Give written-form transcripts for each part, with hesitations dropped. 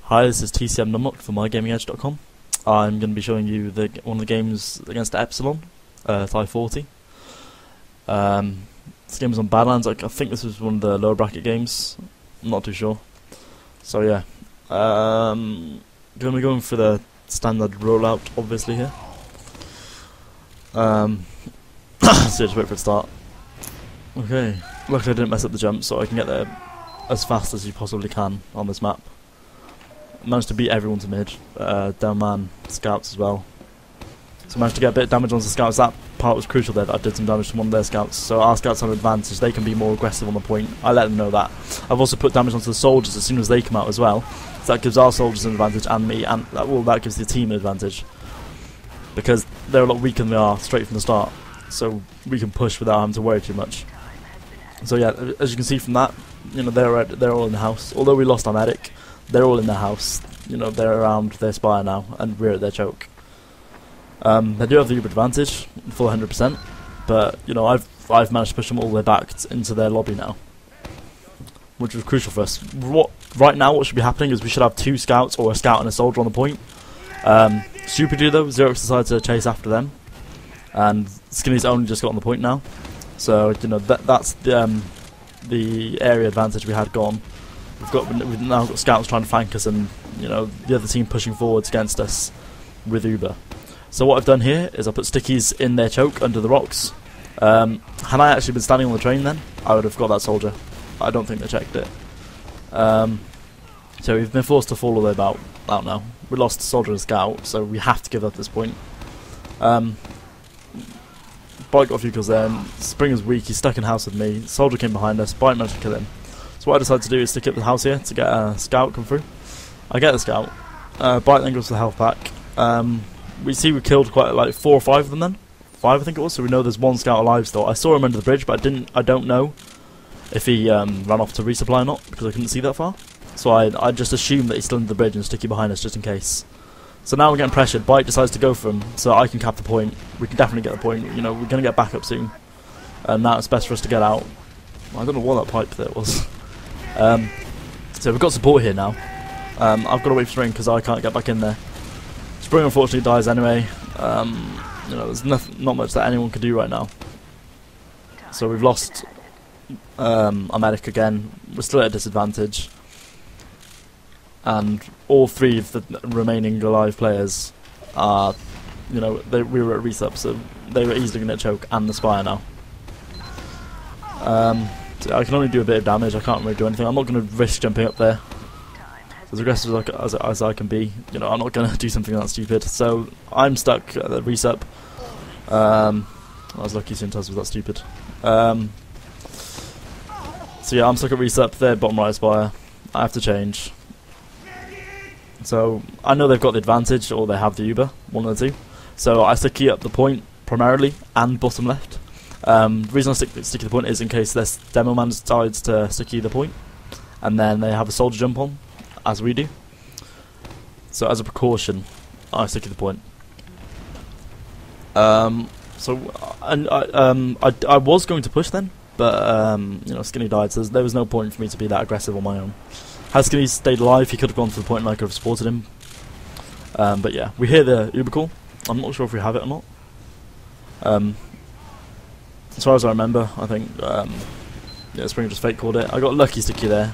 Hi, this is TCM Numlocked from mygamingedge.com. I'm going to be showing you one of the games against Epsilon, Thai 40. This game was on Badlands. I think this was one of the lower bracket games. I'm not too sure. So yeah, going to be going for the standard rollout, obviously here. So just wait for it to start. Okay, luckily I didn't mess up the jump, so I can get there as fast as you possibly can on this map. Managed to beat everyone to mid, Demoman scouts as well. So managed to get a bit of damage on the scouts. That part was crucial there, that I did some damage to one of their scouts. So our scouts have an advantage, they can be more aggressive on the point. I let them know that. I've also put damage onto the soldiers as soon as they come out as well. So that gives our soldiers an advantage and me, and that gives the team an advantage. Because they're a lot weaker than we are straight from the start. So we can push without having to worry too much. So yeah, as you can see from that, you know, they're all in the house. Although we lost our medic, they're all in their house. You know, they're around their spire now, and we're at their choke. They do have the Uber advantage, full 100%, but you know, I've managed to push them all the way back into their lobby now, which was crucial for us. Right now, what should be happening is we should have 2 scouts or a scout and a soldier on the point. Stupidly though, Xerox decided to chase after them, and Skinny's only just got on the point now. So you know that's the area advantage we had gone. We've now got scouts trying to flank us, and you know the other team pushing forwards against us with Uber. So what I've done here is I put stickies in their choke under the rocks. Had I actually been standing on the train then, I would have got that soldier. I don't think they checked it. So we've been forced to fall all the way out now. We lost a soldier and a scout, so we have to give up this point. Bite got a few kills there, and Springer's weak, he's stuck in house with me. Soldier came behind us, Bite managed to kill him. So what I decided to do is stick up the house here to get a scout come through. I get the scout. Bite then goes to the health pack. We see we killed quite like 4 or 5 of them then. 5 I think it was, so we know there's 1 scout alive still. I saw him under the bridge, but I don't know if he ran off to resupply or not, because I couldn't see that far. So I just assumed that he's still under the bridge and sticky behind us just in case. So now we're getting pressured. Bite decides to go for him, so I can cap the point. We can definitely get the point. You know, we're going to get back up soon. And now it's best for us to get out. I don't know what that pipe there was. So we've got support here now. I've got to wait for Spring because I can't get back in there. Spring unfortunately dies anyway. You know, there's not much that anyone can do right now. So we've lost our medic again. We're still at a disadvantage. And all 3 of the remaining alive players are, you know, we were at resup, so they were easily going to choke and the spire now. So I can only do a bit of damage, I can't really do anything. I'm not going to risk jumping up there. As aggressive as I can be, you know, I'm not going to do something that stupid. So I'm stuck at the resup. I was lucky Sintas was that stupid. So yeah, I'm stuck at resup, they're bottom right spire. I have to change. So I know they've got the advantage, or they have the Uber, one of the 2. So I sticky up the point primarily and bottom left. The reason I sticky the point is in case this Demoman decides to sticky the point, and then they have a soldier jump on, as we do. So as a precaution, I sticky the point. So I was going to push then, but you know, Skinny died, so there was no point for me to be that aggressive on my own. Had Skinny stayed alive, he could have gone to the point and I could have supported him. But yeah, we hear the Uber call. I'm not sure if we have it or not. As far as I remember, I think yeah, Spring just fake called it. I got lucky sticky there.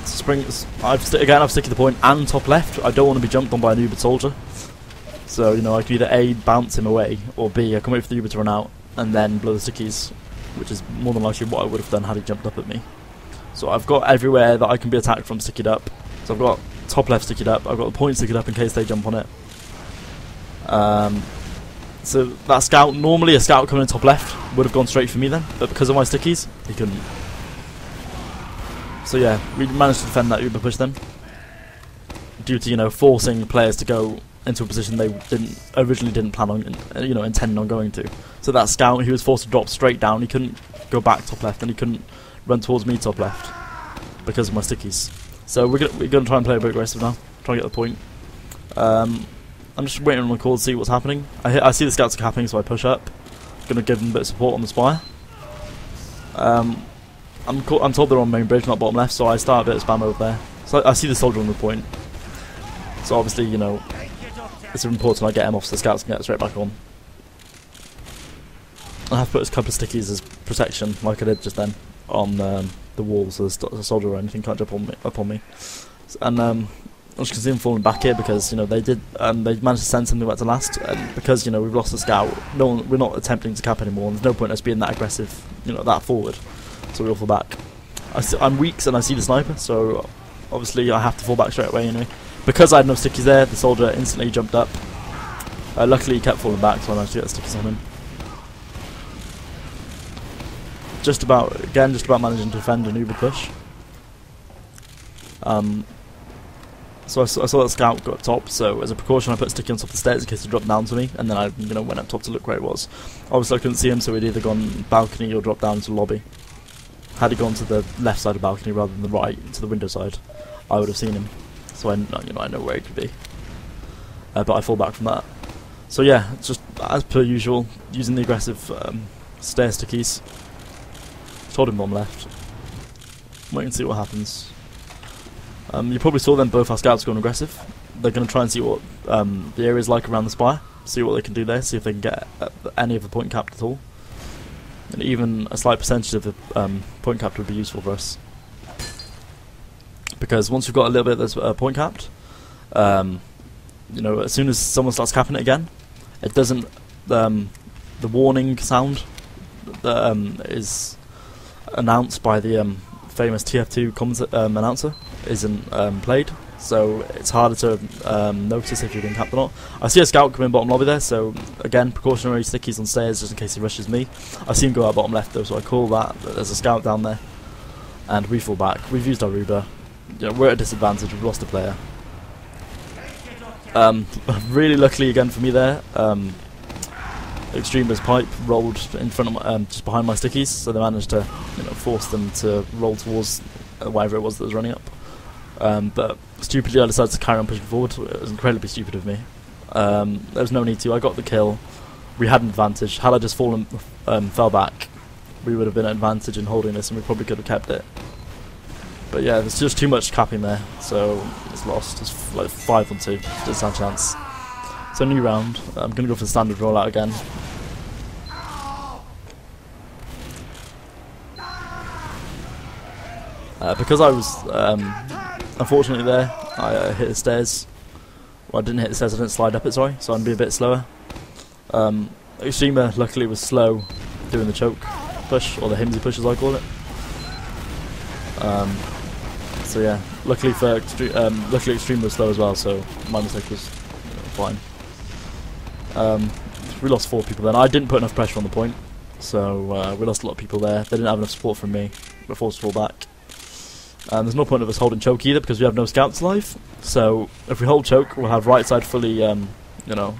Spring, I've sticky the point and top left. I don't want to be jumped on by an Uber soldier. So you know, I can either A, bounce him away, or B, I can wait for the Uber to run out and then blow the stickies, which is more than likely what I would have done had he jumped up at me. So I've got everywhere that I can be attacked from stickied up. So I've got top left stickied up, I've got the point stickied up in case they jump on it. So that scout, normally a scout coming in top left would have gone straight for me then, but because of my stickies, he couldn't. So yeah, we managed to defend that Uber push then, due to, you know, forcing players to go into a position they originally didn't plan on, you know, intending on going to. So that scout, he was forced to drop straight down. He couldn't go back top left, and he couldn't run towards me top left because of my stickies. So we're gonna try and play a bit aggressive now, try and get the point. I'm just waiting on the call to see what's happening. I see the scouts are capping, so I push up. Gonna give them a bit of support on the spire. I'm told they're on main bridge, not bottom left, so I start a bit of spam over there. So I see the soldier on the point. So obviously, you know, it's important I get him off so the scouts can get straight back on. I have put a couple of stickies as protection, like I did just then, on the wall, so the soldier or anything can't jump up on me. And I just can see them falling back here because, you know, they managed to send something back to last, and because, you know, we've lost the scout, we're not attempting to cap anymore, and there's no point in us being that aggressive, you know, that forward. So we all fall back. I'm weak and I see the sniper, so obviously I have to fall back straight away anyway. Because I had no stickies there, the soldier instantly jumped up. Luckily he kept falling back, so I managed to get the stickies on him. Just about managing to defend an Uber push. So I saw that scout go up top, so as a precaution I put a sticky on top of the stairs in case he dropped down to me, and then I went up top to look where he was. Obviously I couldn't see him, so he'd either gone balcony or dropped down into the lobby. Had he gone to the left side of the balcony rather than the right, to the window side, I would have seen him. So I know where he could be. But I fall back from that. So yeah, it's just as per usual, using the aggressive stair stickies. Told him on left. Wait and see what happens. You probably saw them both our scouts going aggressive. They're going to try and see what the area's like around the spire, see what they can do there, see if they can get any of the point capped at all. And even a slight percentage of the point capped would be useful for us. Because once we've got a little bit of this point capped, you know, as soon as someone starts capping it again, it doesn't, the warning sound that is announced by the famous TF2 announcer isn't played, so it's harder to notice if you've been capped or not. I see a scout come in bottom lobby there, so again, precautionary stickies on stairs just in case he rushes me. I see him go out bottom left though, so I call that there's a scout down there, and we fall back. We've used our Uber. You know, we're at a disadvantage, we've lost a player. Really luckily again for me there, Extremer's pipe rolled in front of just behind my stickies, so they managed to, you know, force them to roll towards whatever it was that was running up. But stupidly I decided to carry on pushing forward. It was incredibly stupid of me. There was no need to. I got the kill. We had an advantage. Had I just fell back, we would have been at advantage in holding this, and we probably could have kept it. But yeah, there's just too much capping there, so it's lost. It's like 5-on-2. Doesn't stand a chance. So new round. I'm going to go for the standard rollout again. Because I was unfortunately there, I hit the stairs. Well, I didn't hit the stairs, I didn't slide up it, sorry, so I'm being a bit slower. Extremer luckily was slow doing the choke push, or the himsy push as I call it. So yeah, luckily Extremer was slow as well, so my mistake was fine. We lost 4 people then. I didn't put enough pressure on the point, so we lost a lot of people there. They didn't have enough support from me. We're forced to fall back. There's no point of us holding choke either because we have no scouts alive. So if we hold choke, we'll have right side fully, you know,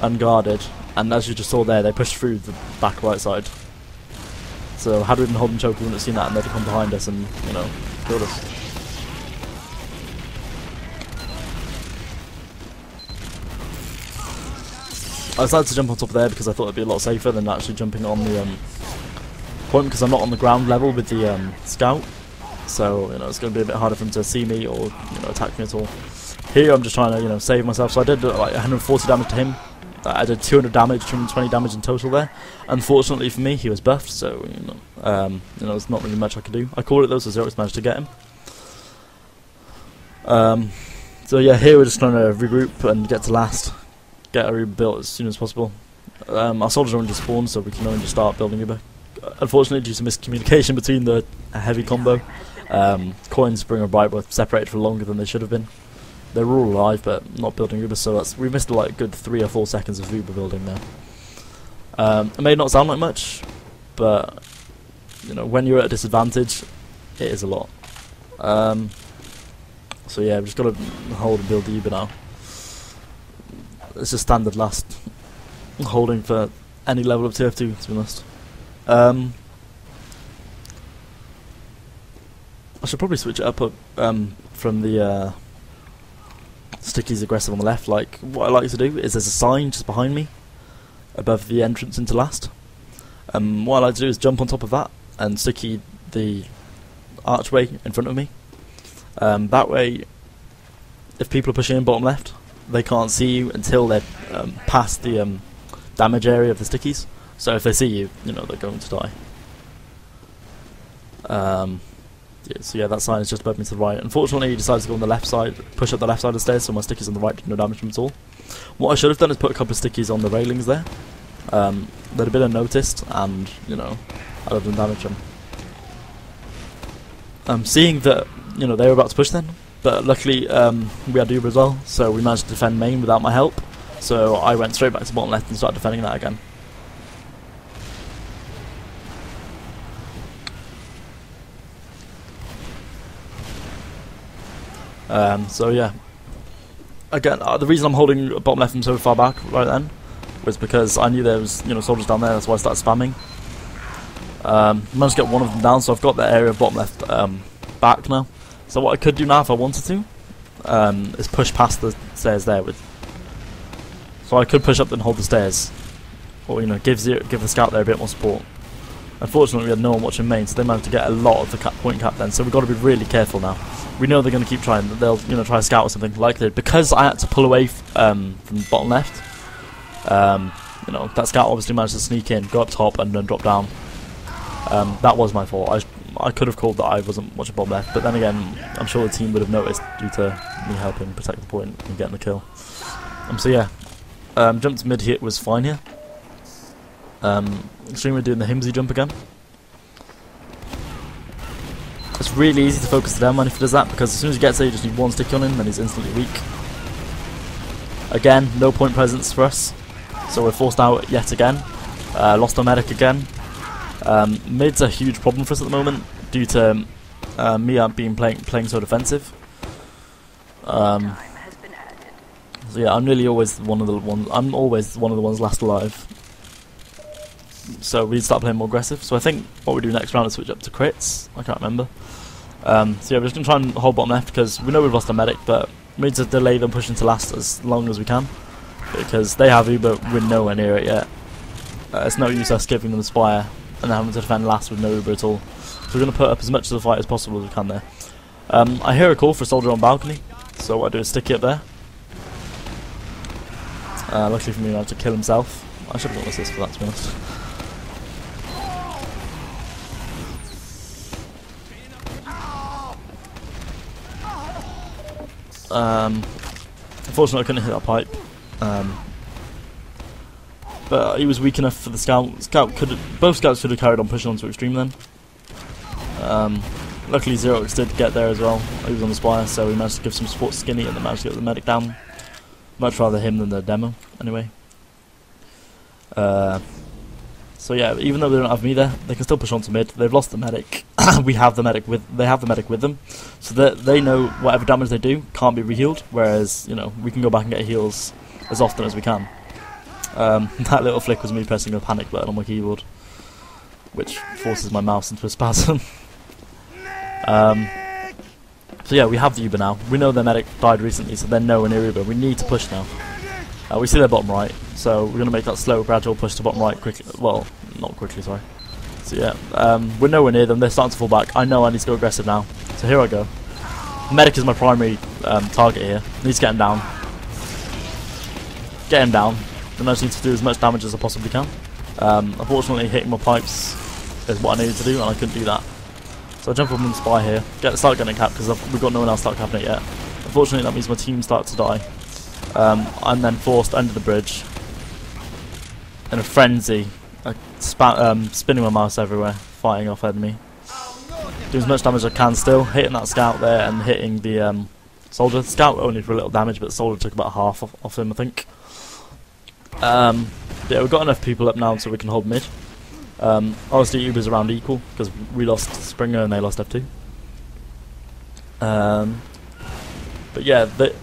unguarded. And as you just saw there, they pushed through the back right side. So had we been holding choke, we wouldn't have seen that, and they'd have come behind us and, you know, killed us. I decided to jump on top of there because I thought it'd be a lot safer than actually jumping on the point, because I'm not on the ground level with the scout. So, you know, it's going to be a bit harder for him to see me or, you know, attack me at all. Here I'm just trying to, you know, save myself. So I did like 140 damage to him. I did 200 damage, 220 damage in total there. Unfortunately for me, he was buffed, so, you know, there's not really much I could do. I called it though, so Xerox managed to get him. So yeah, here we're just trying to regroup and get to last. Get our Uber built as soon as possible. Our soldiers are only just spawned, so we can only just start building Uber. Unfortunately, due to miscommunication between the heavy combo, Coins, Springer, and Bright were separated for longer than they should have been. They were all alive, but not building Uber, so we missed like a good 3 or 4 seconds of Uber building there. It may not sound like much, but you know, when you're at a disadvantage, it is a lot. So yeah, we've just got to hold and build the Uber now. It's just standard last holding for any level of TF2, to be honest. I should probably switch it up from the stickies aggressive on the left. Like, what I like to do is there's a sign just behind me above the entrance into last. What I like to do is jump on top of that and sticky the archway in front of me. That way, if people are pushing in bottom left, they can't see you until they're past the damage area of the stickies. So if they see you, you know they're going to die. Yeah, so yeah, that sign is just above me to the right. Unfortunately, he decides to go on the left side, push up the left side of the stairs, so my stickies on the right did no damage to him at all. What I should have done is put a couple of stickies on the railings there. They'd have been unnoticed, and you know, I'd have done damage to them. Seeing that, you know, they were about to push then, but luckily we had Uber as well, so we managed to defend main without my help. So I went straight back to bottom left and started defending that again. So yeah, again, the reason I'm holding bottom left from so far back right then was because I knew there was, you know, soldiers down there. That's why I started spamming. Managed to get one of them down, so I've got that area of bottom left back now. So what I could do now, if I wanted to, is push past the stairs there. So I could push up and hold the stairs, or you know, give the scout there a bit more support. Unfortunately, we had no one watching main, so they managed to get a lot of the point cap then. So we've got to be really careful now. We know they're going to keep trying. They'll, you know, try a scout or something like that. Because I had to pull away from bottom left. You know, that scout obviously managed to sneak in, go up top, and then drop down. That was my fault. I could have called that I wasn't watching bottom left, but then again, I'm sure the team would have noticed due to me helping protect the point and getting the kill. So yeah, jump to mid hit was fine here. Extremely doing the Himsy jump again. It's really easy to focus the down if he does that, because as soon as he gets there, you just need one stick on him, and he's instantly weak. Again, no point presence for us, so we're forced out yet again. Lost our medic again. Mid's a huge problem for us at the moment due to me playing so defensive. So yeah, I'm nearly always one of the ones. I'm always one of the ones last alive. So we need to start playing more aggressive. So I think what we do next round is switch up to crits. I can't remember. So yeah, we're just gonna try and hold bottom left because we know we've lost our medic, but we need to delay them pushing to last as long as we can because they have Uber. We're nowhere near it yet. It's no use us giving them the Spire and having to defend last with no Uber at all. So we're gonna put up as much of the fight as possible as we can there. I hear a call for a soldier on balcony, so what I do is stick it up there. Luckily for me, I had to kill himself. I should have got an assist for that, to be honest. Unfortunately I couldn't hit that pipe, but he was weak enough for the scout. Both scouts could have carried on pushing on to extreme then. Luckily Xerox did get there as well. He was on the Spire, so we managed to give some support to Skinny and then managed to get the medic down. Much rather him than the demo anyway. So yeah, even though they don't have me there, they can still push on to mid. They've lost the medic. They have the medic with them, so that they know whatever damage they do can't be re-healed. Whereas, you know, we can go back and get heals as often as we can. That little flick was me pressing a panic button on my keyboard, which forces my mouse into a spasm. So yeah, we have the Uber now. We know their medic died recently, so they're nowhere near Uber. We need to push now. We see their bottom right, so we're going to make that slow, gradual push to bottom right quickly. Well, not quickly, sorry. So yeah, we're nowhere near them. They're starting to fall back. I know I need to go aggressive now. So here I go. Medic is my primary target here. Need to get him down. Get him down. Then I just need to do as much damage as I possibly can. Unfortunately, hitting my pipes is what I needed to do, and I couldn't do that. So I jump up on the Spire here. Start getting capped because we've got no one else start capping it yet. Unfortunately, that means my team starts to die. I'm then forced under the bridge in a frenzy, spinning my mouse everywhere, fighting off enemy. Doing as much damage as I can still, hitting that scout there and hitting the soldier. The scout only for a little damage, but the soldier took about half off him, I think. Yeah, we've got enough people up now so we can hold mid. Obviously Uber's around equal because we lost Springer and they lost F2. But yeah, they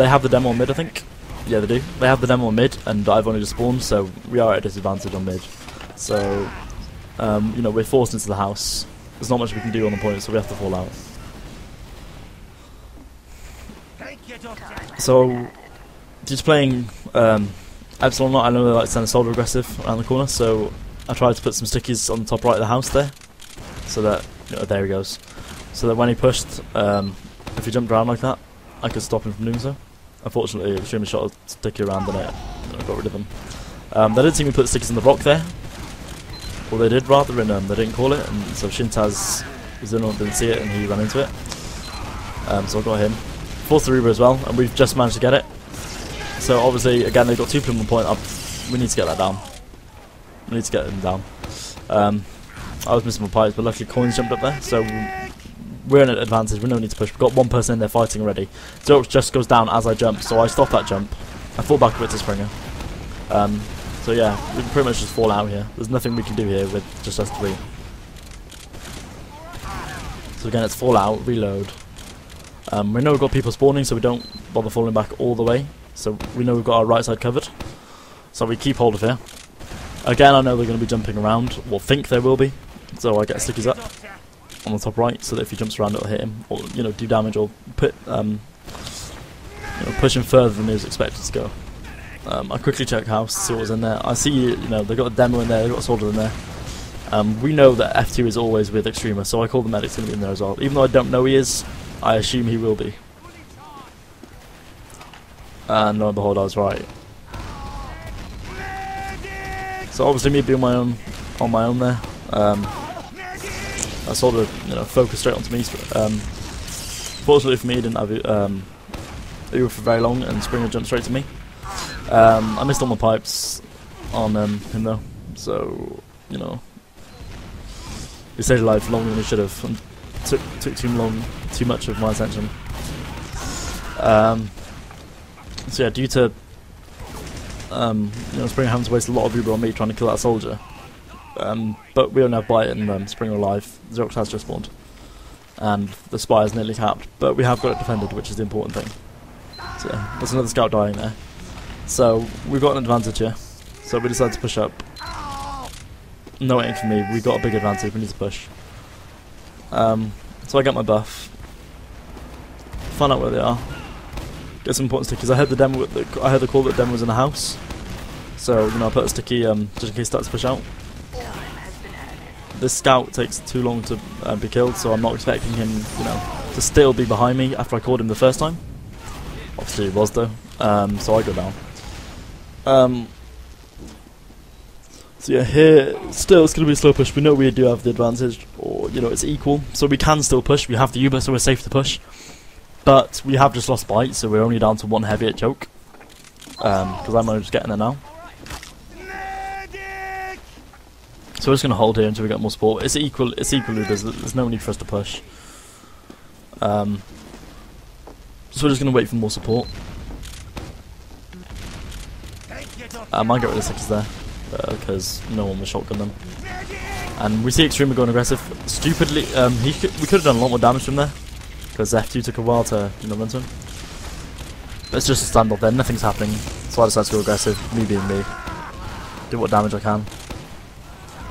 have the demo on mid, I think. Yeah, they do. They have the demo on mid, and I've only just spawned, so we are at a disadvantage on mid. So, you know, we're forced into the house. There's not much we can do on the point, so we have to fall out. So, just playing Epsilon, I know they like to send a soldier aggressive around the corner, so I tried to put some stickies on the top right of the house there, so that there he goes. So that when he pushed, if he jumped around like that, I could stop him from doing so. Unfortunately, Extreme shot a sticky around and it got rid of him. They didn't see me put stickies in the rock there. Well, they did rather, and they didn't call it, and so Shintaz was the only one who didn't see it, and he ran into it. So I got him. Forced the Reaver as well, and we've just managed to get it. So obviously, again, they've got 2 people on point up. We need to get that down. We need to get them down. I was missing my pipes, but luckily Coins jumped up there, so we're in an advantage. We don't need to push. We've got 1 person in there fighting already. Xerox just goes down as I jump, so I stop that jump. I fall back a bit to Springer. So yeah, we can pretty much just fall out here. There's nothing we can do here with just us 3. So again, it's fall out, reload. We know we've got people spawning, so we don't bother falling back all the way. So we know we've got our right side covered. So we keep hold of here. Again, I know they're going to be jumping around, or think they will be. So I get stickies up on the top right, so that if he jumps around, it'll hit him, or do damage, or put push him further than he was expected to go. I quickly check house to see what was in there. I see, they've got a demo in there, they've got a soldier in there. We know that F2 is always with Extrema, so I call the medic's going to be in there as well. Even though I don't know he is, I assume he will be. And lo and behold, I was right. So obviously me being on my own there, I sort of focused straight onto me. Fortunately for me, he didn't have Uber for very long, and Springer jumped straight to me. I missed all my pipes on him though, so he stayed alive longer than he should have, and took too much of my attention. So yeah, due to Springer having to waste a lot of Uber on me trying to kill that soldier, but we only have Bite and Springer alive. Xerox has just spawned, and the Spire's nearly capped, but we have got it defended, which is the important thing. So yeah, there's another scout dying there. So we've got an advantage here. So we decided to push up. No waiting for me. We've got a big advantage. We need to push. So I get my buff. Find out where they are. Get some important stickies. I heard the demo. I heard the call that the demo was in the house. So I put a sticky just in case it starts to push out. This scout takes too long to be killed, so I'm not expecting him, to still be behind me after I called him the first time. Obviously he was though. So I go down. So yeah, here still it's going to be a slow push. We know we do have the advantage, or it's equal, so we can still push. We have the Uber, so we're safe to push. But we have just lost Bite, so we're only down to 1 heavy at choke. Because I'm only just getting there now. So we're just going to hold here until we get more support. It's equal Ubers. There's no need for us to push. So we're just going to wait for more support. I might get rid of the 6s there, because no one will shotgun them. And we see Extrema going aggressive. Stupidly, we could have done a lot more damage to him there, because F2 took a while to run to him. But it's just a standoff there, nothing's happening, so I decided to go aggressive, me being me. Do what damage I can.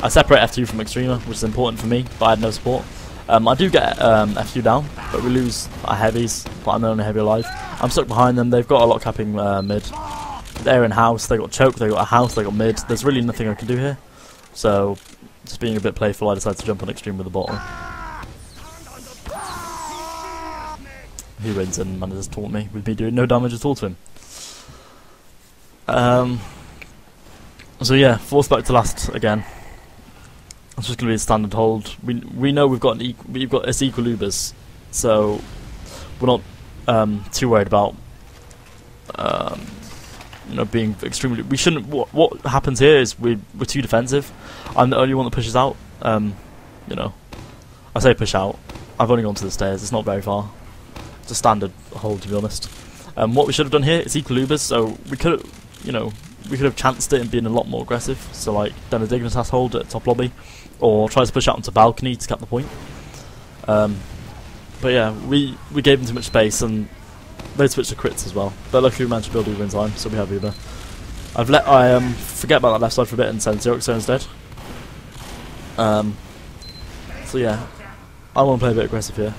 I separate F2 from Extrema, which is important for me, but I had no support. I do get F2 down, but we lose our heavies, but I'm the only heavy alive. I'm stuck behind them, they've got a lot capping mid. They're in house, they got choke, they got a house, they got mid. There's really nothing I can do here. So, just being a bit playful, I decided to jump on Extreme with the bottle. He wins and manages to taunt me, with me doing no damage at all to him. So yeah, forced back to last again. It's just going to be a standard hold. We know we've got it's equal Ubers, so we're not too worried about being extremely. We shouldn't. What happens here is we're too defensive. I'm the only one that pushes out. I say push out. I've only gone to the stairs. It's not very far. It's a standard hold, to be honest. What we should have done here is equal Ubers, so we could have, we could have chanced it and been a lot more aggressive. So like done a Dignitas hold at top lobby, or try to push out onto balcony to cap the point. But yeah, we gave them too much space, and they switched to crits as well. But luckily we managed to build Uber in time, so we have Uber. I forget about that left side for a bit and send Xerox instead. So yeah, I want to play a bit aggressive here,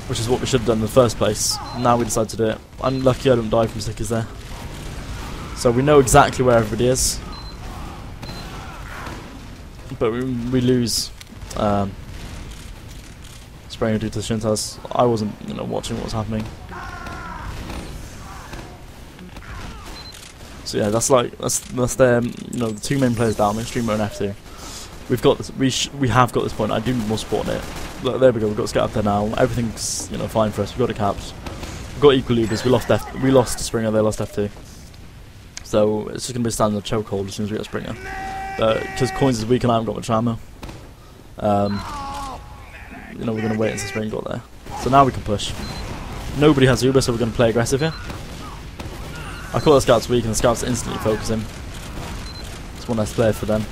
which is what we should have done in the first place. Now we decide to do it. I'm lucky I don't die from stickies there. So we know exactly where everybody is, but we lose spraying due to the Shintas. I wasn't, you know, watching what was happening. So yeah, that's their, you know, the two main players down, Extremo and F2. We've got this. We have got this point. I do need more support on it. Look, there we go. We've got Scout up there now. Everything's, you know, fine for us. We've got it capped. We've got equal lubers. We lost Springer. They lost F2. So it's just gonna be a standard chokehold as soon as we get Springer. Because Coins is weak and I haven't got much ammo. You know, we're gonna wait until Springer got there. So now we can push. Nobody has Uber, so we're gonna play aggressive here. I call the Scouts weak and the Scouts instantly focus him. It's one less player for them.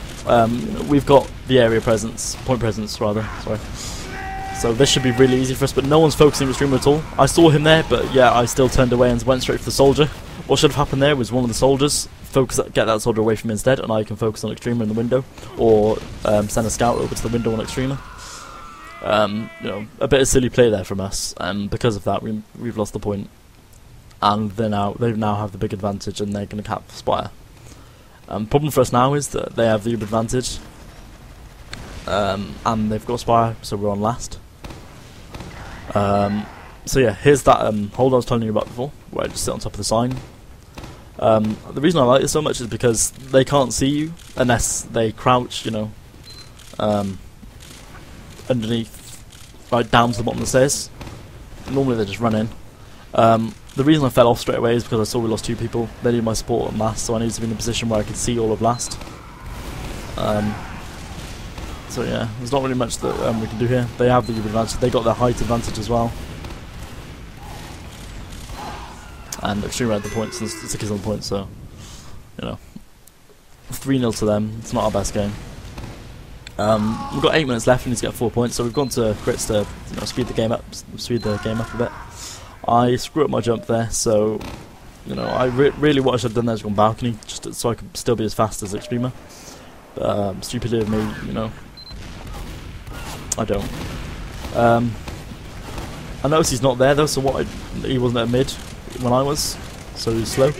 We've got the area presence, point presence rather, sorry. So this should be really easy for us, but no one's focusing Extremo at all. I saw him there, but yeah, I still turned away and went straight for the soldier. What should have happened there was one of the soldiers get that soldier away from me instead, and I can focus on Extremo in the window, or send a scout over to the window on Extremo. You know, a bit of silly play there from us, and because of that, we've lost the point. And they now have the big advantage, and they're going to cap Spire. Problem for us now is that they have the Uber advantage, and they've got Spire, so we're on last. So yeah, here's that hold I was telling you about before, where I just sit on top of the sign. The reason I like this so much is because they can't see you unless they crouch, you know, underneath, right down to the bottom of the stairs. Normally they just run in. The reason I fell off straight away is because I saw we lost 2 people. They needed my support on last, so I needed to be in a position where I could see all of last. So yeah, there's not really much that we can do here. They have the advantage. They got their height advantage as well. And Extreme had the points, and Sticky's on the points, so, you know, 3-0 to them. It's not our best game. We've got 8 minutes left. We need to get 4 points, so we've gone to crits to, you know, speed the game up a bit. I screw up my jump there, so, you know, really what I should have done there is gone balcony, just so I could still be as fast as Extremer. Stupidly of me, you know. I don't. I noticed he's not there though, so he wasn't at mid when I was, so he's slow.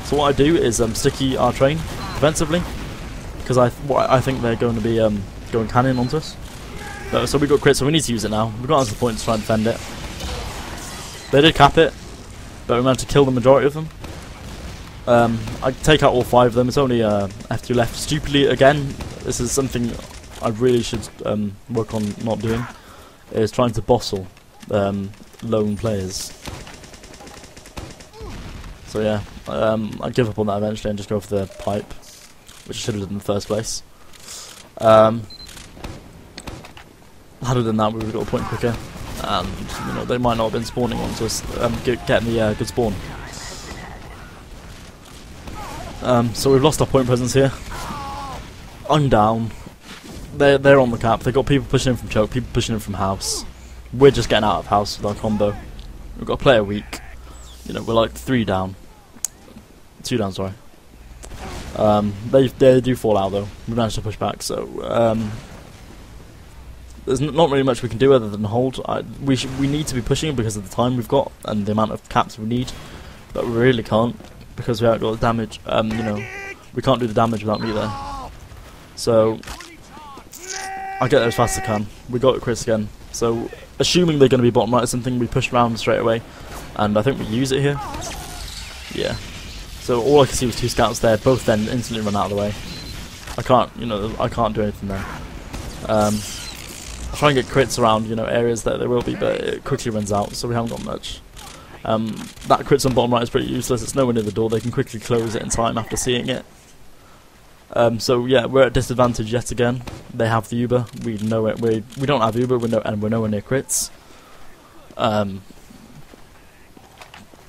So what I do is sticky our train defensively, because I think they're going to be going cannon onto us. So we got crit, so we need to use it now. We've got answer point to try and defend it. They did cap it, but we managed to kill the majority of them. I take out all 5 of them. It's only F2 left. Stupidly, again, this is something I really should work on not doing, is trying to bossle lone players. So yeah, I give up on that eventually and just go for the pipe, which I should have done in the first place. Had I done that, we would have got a point quicker, and you know, they might not have been spawning onto us, getting the good spawn. So we've lost our point presence here. I'm down. They're on the cap. They've got people pushing in from choke, people pushing in from house. We're just getting out of house with our combo. We've got a player weak. You know, we're like 3 down. 2 down, sorry. They do fall out though. We managed to push back, so there's not really much we can do other than hold. We need to be pushing because of the time we've got and the amount of caps we need, but we really can't because we haven't got the damage. You know, we can't do the damage without me there. So I get there as fast as I can. We got crits again. So assuming they're going to be bottom right or something, we push round straight away, and I think we use it here. Yeah. So all I could see was 2 scouts there. Both then instantly run out of the way. I can't, you know, I can't do anything there. I'll try and get crits around, you know, areas that there will be, but it quickly runs out, so we haven't got much. That crits on bottom right is pretty useless. It's nowhere near the door. They can quickly close it in time after seeing it. So yeah, we're at disadvantage yet again. They have the Uber. We know it. We don't have Uber. And we're nowhere near crits.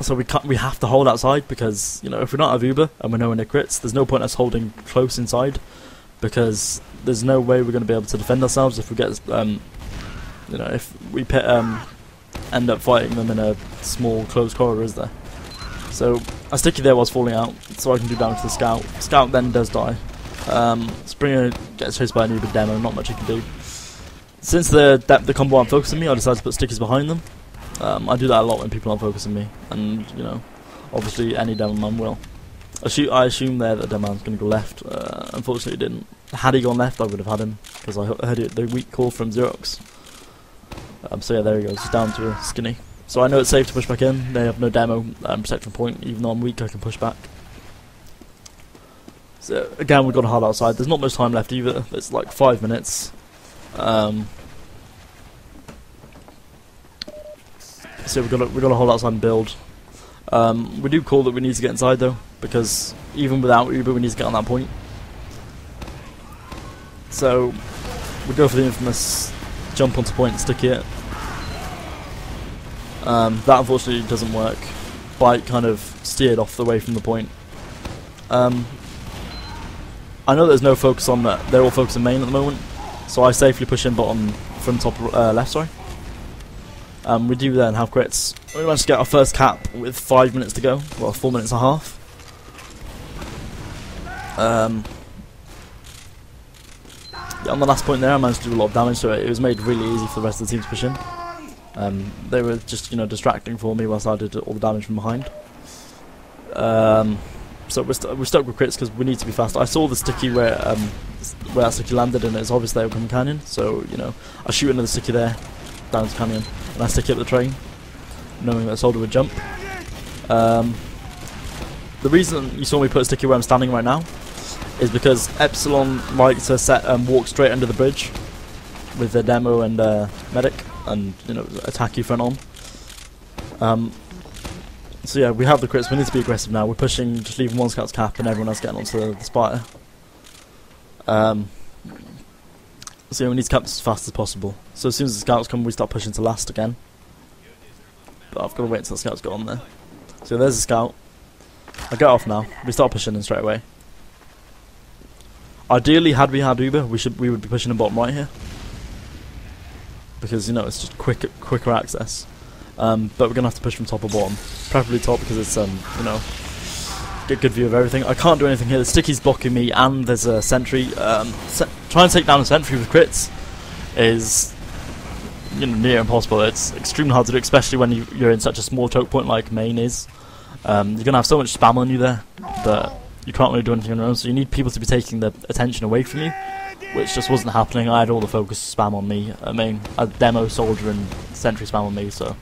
So we have to hold outside because, you know, if we don't have Uber and we're nowhere near crits, there's no point us holding close inside because there's no way we're going to be able to defend ourselves if we get, you know, if we end up fighting them in a small closed corridor, is there? So I sticky there was falling out, so I can do damage to the scout. Scout then does die. Springer gets chased by an Uber demo, not much he can do. Since the combo aren't focusing me, I decided to put stickies behind them. I do that a lot when people aren't focusing me, and you know, obviously any Demoman will. I assume there that Demoman's going to go left. Unfortunately, it didn't. Had he gone left, I would have had him because I heard the weak call from Xerox. So yeah, there he goes, he's down to a skinny. So I know it's safe to push back in. They have no demo protection point. Even though I'm weak, I can push back. So again, we've got a hard outside. There's not much time left either. It's like 5 minutes. So we've got to hold outside and build. We do call that we need to get inside though, because even without Uber, we need to get on that point. So we go for the infamous jump onto point and stick it. That unfortunately doesn't work. Bike kind of steered off the way from the point. I know there's no focus on that. They're all focused on main at the moment, so I safely push in bottom from top left. Sorry. We do then have crits. We managed to get our first cap with 5 minutes to go. Well, 4 minutes and a half. On the last point there, I managed to do a lot of damage, so it was made really easy for the rest of the team to push in. They were just, distracting for me whilst I did all the damage from behind. So we're stuck with crits because we need to be fast. I saw the sticky where that sticky landed, and it's obvious they were coming canyon. So I shoot another sticky there, down to canyon, and I stick it up the train, knowing that soldier would jump. The reason you saw me put a sticky where I'm standing right now is because Epsilon likes to walk straight under the bridge with their demo and medic, and attack you front on. So yeah, we have the crits. We need to be aggressive now. We're pushing, just leaving one scout's cap, and everyone else getting onto the Spire. So yeah, we need to cap as fast as possible. So as soon as the scouts come, we start pushing to last again. But I've got to wait until the scouts get on there. So there's a scout. I get off now. We start pushing in straight away. Ideally, had we had Uber, we would be pushing in bottom right here, because it's just quicker access. But we're gonna have to push from top or bottom, preferably top, because it's get good view of everything. I can't do anything here. The sticky's blocking me, and there's a sentry. Trying to take down a sentry with crits is near impossible. It's extremely hard to do, especially when you're in such a small choke point like main is. You're gonna have so much spam on you there that you can't really do anything on your own. So you need people to be taking the attention away from you, which just wasn't happening. I had all the focus spam on me. I mean, a demo soldier and sentry spam on me, so.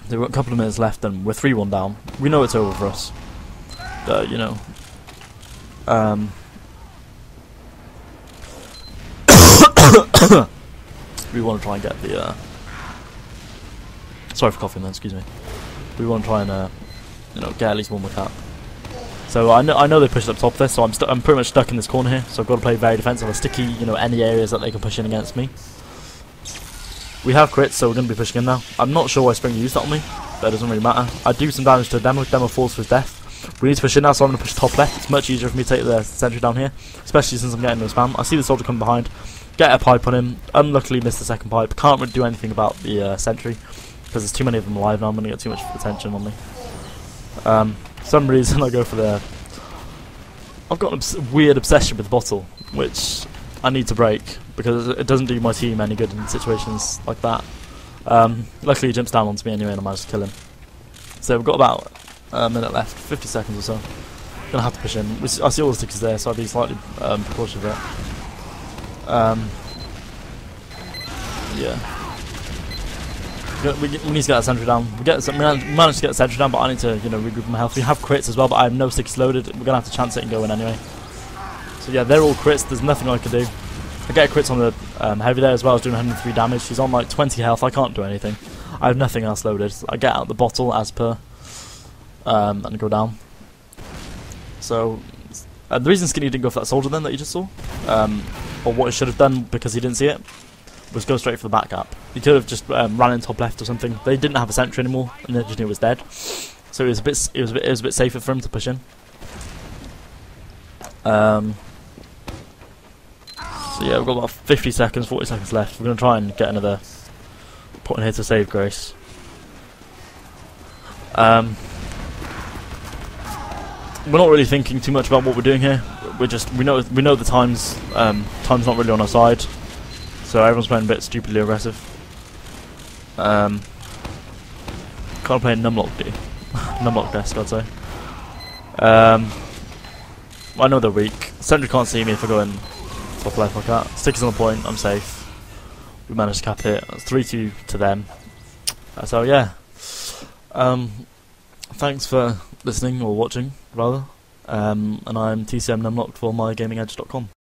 There were a couple of minutes left and we're 3-1 down. We know it's over for us. But, we want to try and get the, sorry for coughing then, excuse me. We want to try and, get at least one more cap. So I know they pushed up top there, so I'm pretty much stuck in this corner here. So I've got to play very defensive. I sticky, any areas that they can push in against me. We have crits, so we're going to be pushing in now. I'm not sure why Spring used that on me, but it doesn't really matter. I do some damage to Demo. Demo falls to his death. We need to push in now, so I'm going to push top left. It's much easier for me to take the sentry down here, especially since I'm getting no spam. I see the soldier come behind, get a pipe on him. Unluckily, missed the second pipe. Can't really do anything about the sentry because there's too many of them alive now. I'm going to get too much attention on me. For some reason, I go for the. I've got a weird obsession with the bottle, which I need to break, because it doesn't do my team any good in situations like that. Luckily he jumps down onto me anyway and I managed to kill him. So we've got about a minute left, 50 seconds or so. Gonna have to push in. I see all the stickers there, so I'll be slightly precautious of that. Yeah. We need to get that sentry down. We managed to get the sentry down, but I need to regroup my health. We have crits as well, but I have no stickers loaded. We're gonna have to chance it and go in anyway. So yeah, they're all crits. There's nothing I can do. I get a crits on the heavy there as well. I was doing 103 damage. He's on like 20 health. I can't do anything. I have nothing else loaded. I get out the bottle as per, and go down. So the reason Skinny didn't go for that soldier then that you just saw, or what he should have done because he didn't see it, was go straight for the back gap. He could have just ran in top left or something. They didn't have a sentry anymore, and the engineer was dead. So it was a bit safer for him to push in. So yeah, we've got about 50 seconds, 40 seconds left. We're going to try and get another point here to save Grace. We're not really thinking too much about what we're doing here. We know the time's not really on our side, so everyone's playing a bit stupidly aggressive. Can't play Numlocked, do you? Numlocked desk, I'd say. I know they're weak. Sentry can't see me if I go in top left like that. Sticker's on the point, I'm safe. we managed to cap it 3-2 to them. So yeah, thanks for listening or watching rather. And I'm TCM Numlocked for mygamingedge.com.